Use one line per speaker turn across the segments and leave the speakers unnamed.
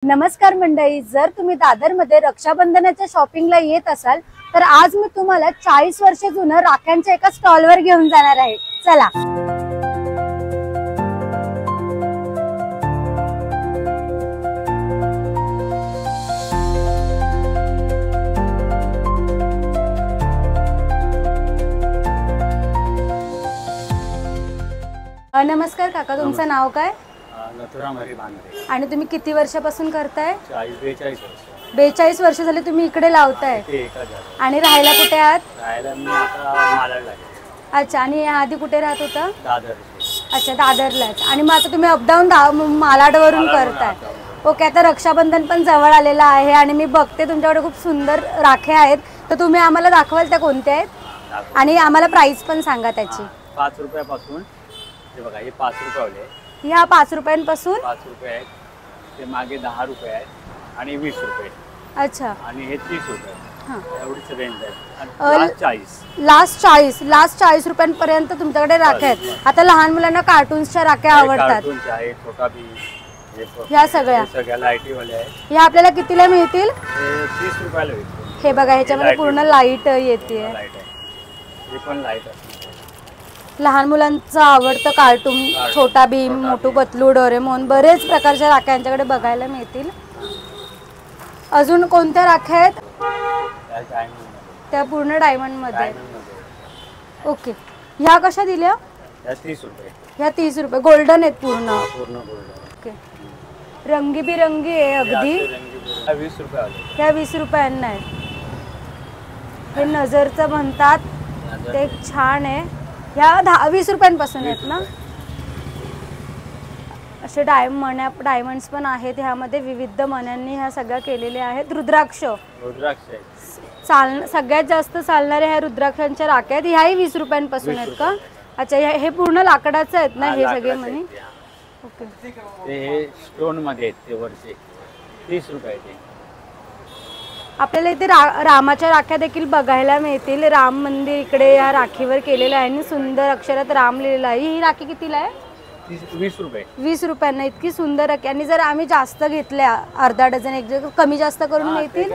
नमस्कार मंडळी, जर तुम्ही दादर मध्ये रक्षाबंधनाच्या शॉपिंगला येत असाल तर आज मी तुम्हाला 40 वर्ष जुनं राख्यांच्या एका स्टॉलवर घेऊन जाणार आहे। चला। नमस्कार काका, तुमचं नाव काय?
नथुराम हरी बांद्रे।
आणि तुम्ही किती वर्षापासून करताय?
42 वर्ष।
42 वर्ष झाले तुम्ही इकडे लावताय आणि राहायला कुठे आहात?
राहायला मी आता मालाडला आहे।
अच्छा, आणि आधी कुठे राहत होता?
दादर।
अच्छा, दादरलाच। आणि मग आता तुम्ही अपडाऊन मालाडवरून करताय? ओके। आता रक्षाबंधन पण जवळ आलेला आहे आणि मी बघते तुमच्याकडे खूप सुंदर राख्या आहेत, तर तुम्ही आम्हाला दाखवाल त्या कोणत्या आहेत आणि आम्हाला प्राइस पण सांगा त्याची।
5 रुपयापासून हे बघा, हे 5 रुपये वाले।
ह्या 5 रुपयांपासून
5 रुपये आहेत, ते मागे 10 रुपये आहेत आणि 20 रुपये।
अच्छा।
आणि हे 30 रुपये।
हां,
एवढीच रेंज आहे।
लास्ट 40 रुपयांपर्यंत तुमच्याकडे राख्या आहेत। आता लहान मुलांना कार्टून्सच्या राख्या आवडतात,
छोटा भी,
ह्या सगळ्या
लाईटी वाले आहेत।
ह्या आपल्याला कितीला मिळतील?
30 रुपयाला विकतो।
हे बघा, ह्याच्यामध्ये पूर्ण लाईट येते।
हे पण लाईट आहे।
लहान मुलांचं आवडतं कार्टून, छोटा भीम, मोटू पतलू, डोरेमोन, बरेच प्रकारच्या राख्या यांच्याकडे बघायला मिळतील। अजून कोणत्या राख्या आहेत? त्या पूर्ण डायमंड मध्ये। ओके। ह्या कशा दिल्या?
30 रुपये।
ह्या 30 रुपये। गोल्डन आहेत पूर्ण?
पूर्ण गोल्डन।
ओके। रंगीबिरंगी आहे अगदी।
20 रुपये वाले।
ह्या 20 रुपयांना आहे। हे नजरचं म्हणतात, ते छान आहे। ह्या 20 रुपयांपासून आहेत ना? असे डायमंड्स पण आहेत ह्यामध्ये, विविध मण्यांनी ह्या सगळ्या केलेल्या आहेत। रुद्राक्ष सगळ्यात जास्त चालणाऱ्या ह्या रुद्राक्षांच्या राख्या आहेत। ह्याही 20 रुपयांपासून आहेत का? अच्छा, हे पूर्ण लाकडाचं आहेत ना हे सगळे मणी? ओके।
ते स्टोन मध्ये आहेत, ते वरचे 30 रुपये ते।
आपल्याला इथे रामाच्या राख्या देखील बघायला मिळतील। राम मंदिर इकडे या राखीवर केलेलं आहे आणि सुंदर अक्षरात राम लिहिलेलं आहे। ही राखी कितीला आहे?
20 रुपये।
20 रुपयांना इतकी सुंदर राखी। आणि जर आम्ही जास्त घेतल्या, अर्धा डझन, एक कमी जास्त करून मिळतील?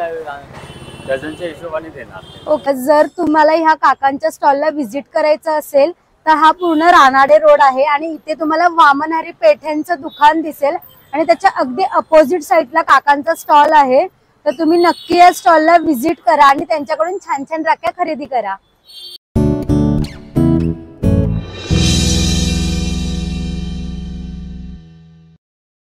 डझनच्या हिशोबाने देणार।
ओके। जर तुम्हाला ह्या काकांच्या स्टॉलला व्हिजिट करायचं असेल तर हा पूर्ण रानाडे रोड आहे आणि इथे तुम्हाला वामन हरी पेठ्यांचं दुकान दिसेल आणि त्याच्या अगदी अपोजिट साईडला काकांचा स्टॉल आहे। तर तुम्ही नक्की या स्टॉलला व्हिजिट करा आणि त्यांच्याकडून छान छान राख्या खरेदी करा।